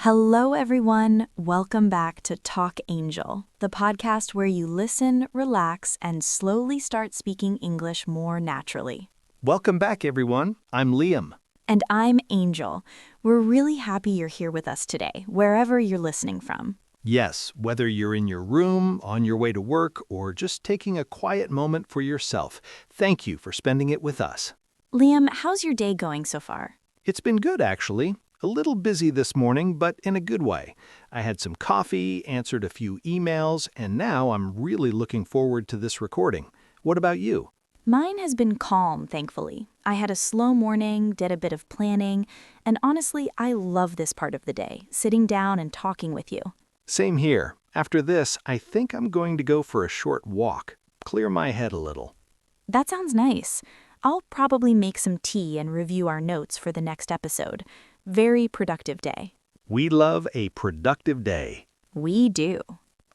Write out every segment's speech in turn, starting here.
Hello, everyone. Welcome back to Talk Angel, the podcast where you listen, relax, and slowly start speaking English more naturally. Welcome back, everyone. I'm Liam. And I'm Angel. We're really happy you're here with us today, wherever you're listening from. Yes, whether you're in your room, on your way to work, or just taking a quiet moment for yourself, thank you for spending it with us. Liam, how's your day going so far? It's been good, actually. A little busy this morning, but in a good way. I had some coffee, answered a few emails, and now I'm really looking forward to this recording. What about you? Mine has been calm, thankfully. I had a slow morning, did a bit of planning, and honestly, I love this part of the day, sitting down and talking with you. Same here. After this, I think I'm going to go for a short walk. Clear my head a little. That sounds nice. I'll probably make some tea and review our notes for the next episode. Very productive day. We love a productive day. We do.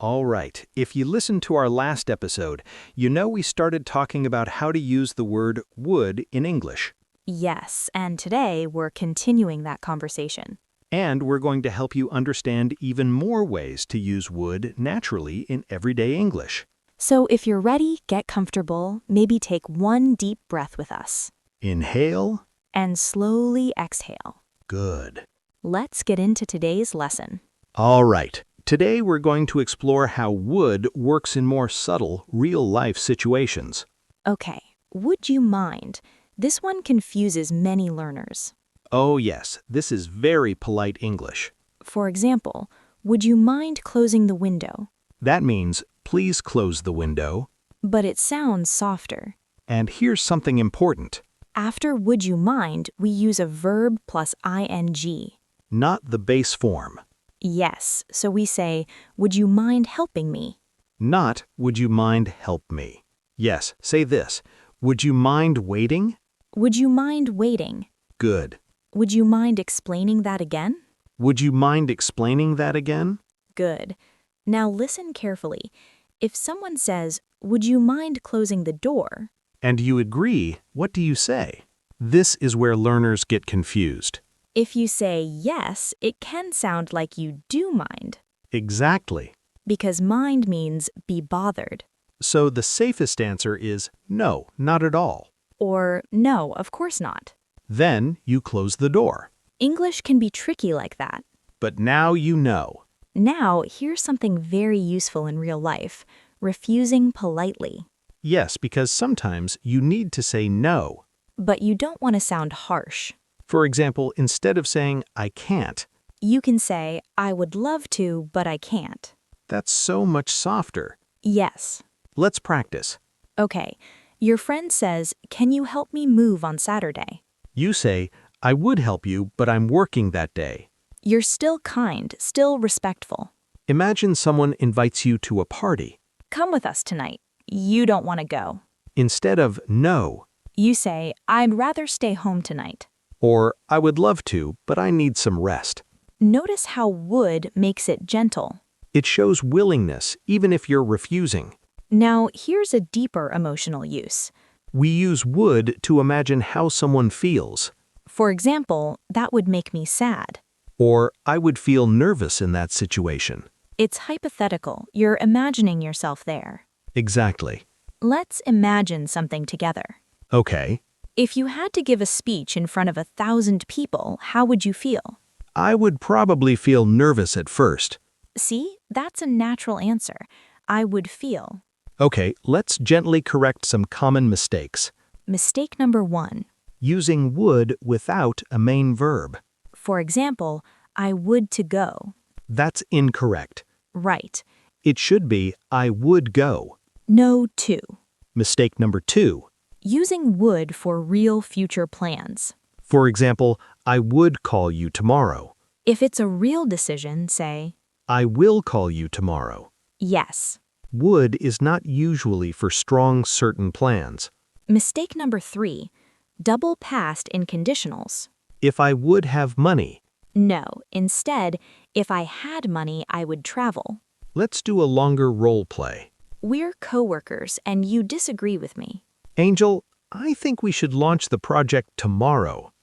All right, if you listened to our last episode, you know we started talking about how to use the word would in English. Yes, and today we're continuing that conversation. And we're going to help you understand even more ways to use would naturally in everyday English. So if you're ready, get comfortable, maybe take one deep breath with us. Inhale. And slowly exhale. Good. Let's get into today's lesson. All right. Today we're going to explore how would works in more subtle, real-life situations. Okay, would you mind? This one confuses many learners. Oh yes, this is very polite English. For example, would you mind closing the window? That means, please close the window. But it sounds softer. And here's something important. After would you mind, we use a verb plus ing. Not the base form. Yes, so we say, would you mind helping me? Not, would you mind help me? Yes, say this. Would you mind waiting? Would you mind waiting? Good. Would you mind explaining that again? Would you mind explaining that again? Good. Now listen carefully. If someone says, would you mind closing the door? And you agree, what do you say? This is where learners get confused. If you say yes, it can sound like you do mind. Exactly. Because mind means be bothered. So the safest answer is no, not at all. Or no, of course not. Then you close the door. English can be tricky like that. But now you know. Now, here's something very useful in real life: refusing politely. Yes, because sometimes you need to say no. But you don't want to sound harsh. For example, instead of saying, I can't, You can say, I would love to, but I can't. that's so much softer. Yes. Let's practice. Okay. Your friend says, can you help me move on Saturday? You say, I would help you, but I'm working that day. You're still kind, still respectful. Imagine someone invites you to a party. Come with us tonight. You don't want to go. Instead of no, You say, I'd rather stay home tonight. or I would love to, but I need some rest. Notice how would makes it gentle. It shows willingness, even if you're refusing. Now, here's a deeper emotional use. We use would to imagine how someone feels. For example, that would make me sad. Or I would feel nervous in that situation. It's hypothetical. You're imagining yourself there. Exactly. Let's imagine something together. Okay. If you had to give a speech in front of 1,000 people, how would you feel? I would probably feel nervous at first. See, that's a natural answer. I would feel. Okay, let's gently correct some common mistakes. Mistake number 1. Using would without a main verb. For example, I would to go. That's incorrect. Right. It should be I would go. No to. Mistake number 2. Using would for real future plans. For example, I would call you tomorrow. If it's a real decision, say, I will call you tomorrow. yes. Would is not usually for strong, certain plans. Mistake number 3. Double past in conditionals. If I would have money. No, instead, if I had money, I would travel. Let's do a longer role play. We're coworkers and you disagree with me. Angel, I think we should launch the project tomorrow.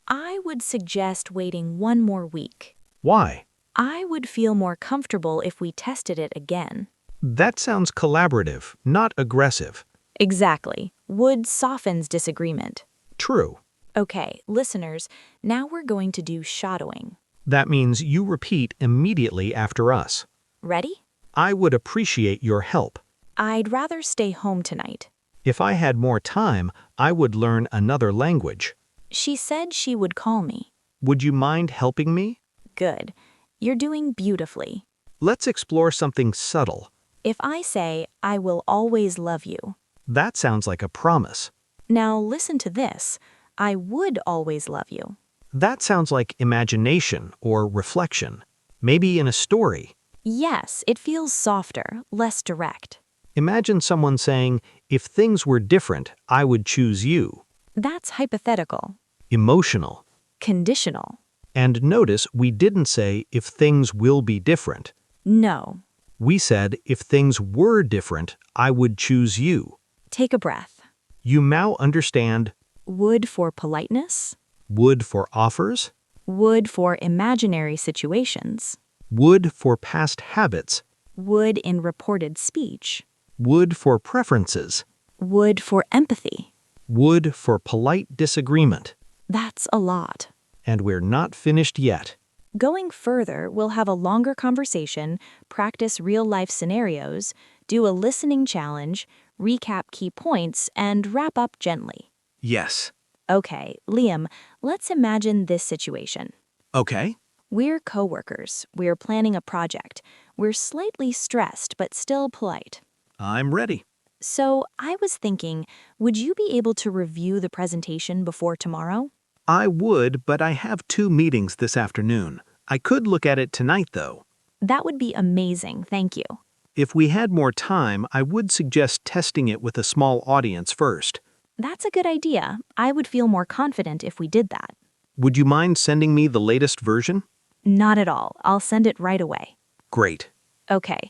I would suggest waiting one more week. Why? I would feel more comfortable if we tested it again. That sounds collaborative, not aggressive. Exactly. Would softens disagreement. True. Okay, listeners, now we're going to do shadowing. That means you repeat immediately after us. Ready? I would appreciate your help. I'd rather stay home tonight. If I had more time, I would learn another language. She said she would call me. Would you mind helping me? Good. You're doing beautifully. Let's explore something subtle. If I say, I will always love you. That sounds like a promise. Now listen to this. I would always love you. That sounds like imagination or reflection. Maybe in a story. Yes, it feels softer, less direct. Imagine someone saying, if things were different, I would choose you. That's hypothetical. Emotional. Conditional. And notice we didn't say if things will be different. No. We said if things were different, I would choose you. Take a breath. You now understand Would for politeness. would for offers, Would for imaginary situations. would for past habits, Would in reported speech. would for preferences, Would for empathy. would for polite disagreement. That's a lot. And we're not finished yet. Going further, we'll have a longer conversation, practice real-life scenarios, do a listening challenge, recap key points, and wrap up gently. Yes. Okay, Liam, let's imagine this situation. Okay. We're coworkers. We're planning a project. We're slightly stressed, but still polite. I'm ready. So I was thinking, would you be able to review the presentation before tomorrow? I would, but I have 2 meetings this afternoon. I could look at it tonight, though. That would be amazing, thank you. If we had more time, I would suggest testing it with a small audience first. That's a good idea. I would feel more confident if we did that. Would you mind sending me the latest version? Not at all. I'll send it right away. Great. Okay.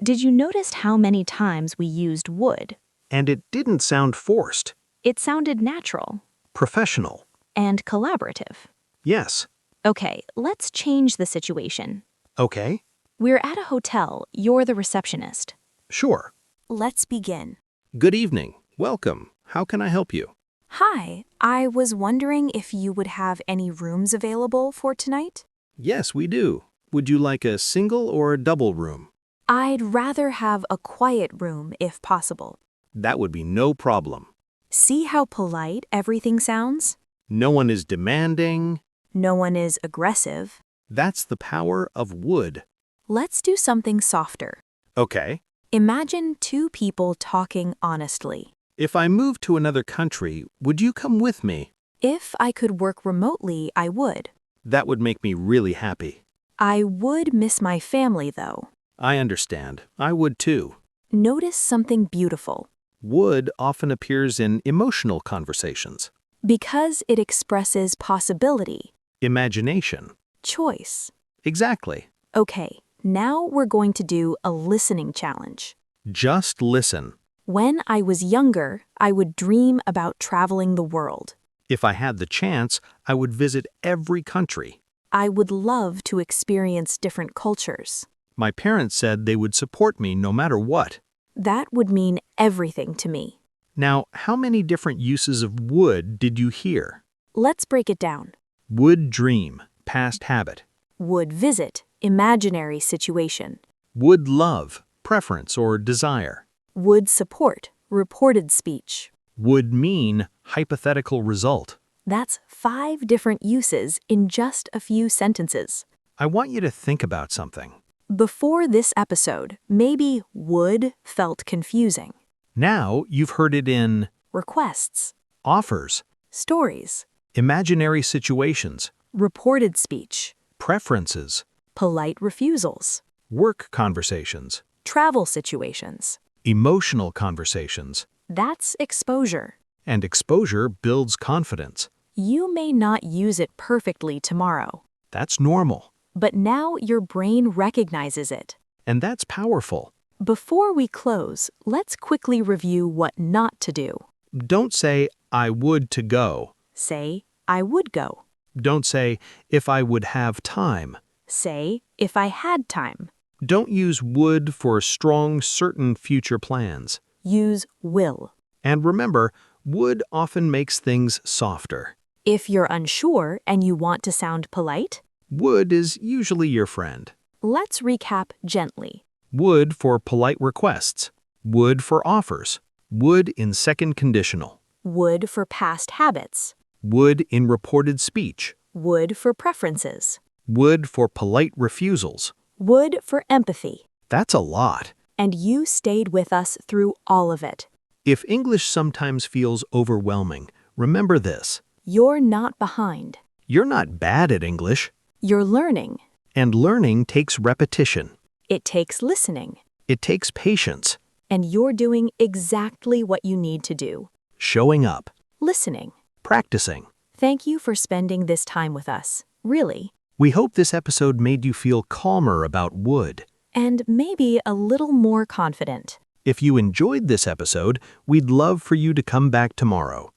Did you notice how many times we used would? And it didn't sound forced. It sounded natural Professional. and collaborative. Yes. Okay, let's change the situation. Okay. We're at a hotel. You're the receptionist. Sure. Let's begin. Good evening. Welcome. How can I help you? Hi, I was wondering if you would have any rooms available for tonight? Yes, we do. Would you like a single or a double room? I'd rather have a quiet room if possible. That would be no problem. See how polite everything sounds? No one is demanding. No one is aggressive. That's the power of would. Let's do something softer. Okay. Imagine 2 people talking honestly. If I moved to another country, would you come with me? If I could work remotely, I would. That would make me really happy. I would miss my family, though. I understand. I would too. Notice something beautiful. Would often appears in emotional conversations. Because it expresses possibility, Imagination. choice. Exactly. Okay, now we're going to do a listening challenge. Just listen. When I was younger, I would dream about traveling the world. If I had the chance, I would visit every country. I would love to experience different cultures. My parents said they would support me no matter what. That would mean everything to me. Now, how many different uses of would did you hear? Let's break it down. Would dream, past habit. Would visit, imaginary situation. Would love, preference or desire. Would support, reported speech. Would mean, hypothetical result. That's 5 different uses in just a few sentences. I want you to think about something. Before this episode, maybe would felt confusing. Now you've heard it in Requests, offers, stories, imaginary situations, reported speech, preferences, polite refusals, work conversations, travel situations. emotional conversations. That's exposure. And exposure builds confidence. You may not use it perfectly tomorrow, That's normal. but now your brain recognizes it. And that's powerful. Before we close, let's quickly review what not to do. Don't say, I would to go. Say, I would go. Don't say, if I would have time. Say, if I had time. Don't use would for strong, certain future plans. Use will. And remember, would often makes things softer. If you're unsure and you want to sound polite, Would is usually your friend. let's recap gently. Would for polite requests. Would for offers. Would in second conditional. Would for past habits. Would in reported speech. Would for preferences. Would for polite refusals. Would for empathy. That's a lot. And you stayed with us through all of it. If English sometimes feels overwhelming, remember this. You're not behind. You're not bad at English, You're learning. and learning takes repetition. It takes listening. It takes patience, And you're doing exactly what you need to do. showing up, Listening. practicing. Thank you for spending this time with us. Really. We hope this episode made you feel calmer about would. And maybe a little more confident. If you enjoyed this episode, we'd love for you to come back tomorrow.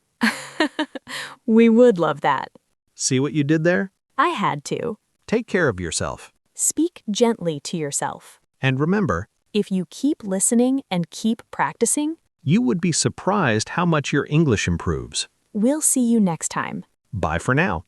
We would love that. See what you did there? I had to. Take care of yourself. Speak gently to yourself. And remember, If you keep listening and keep practicing, you would be surprised how much your English improves. we'll see you next time. Bye for now.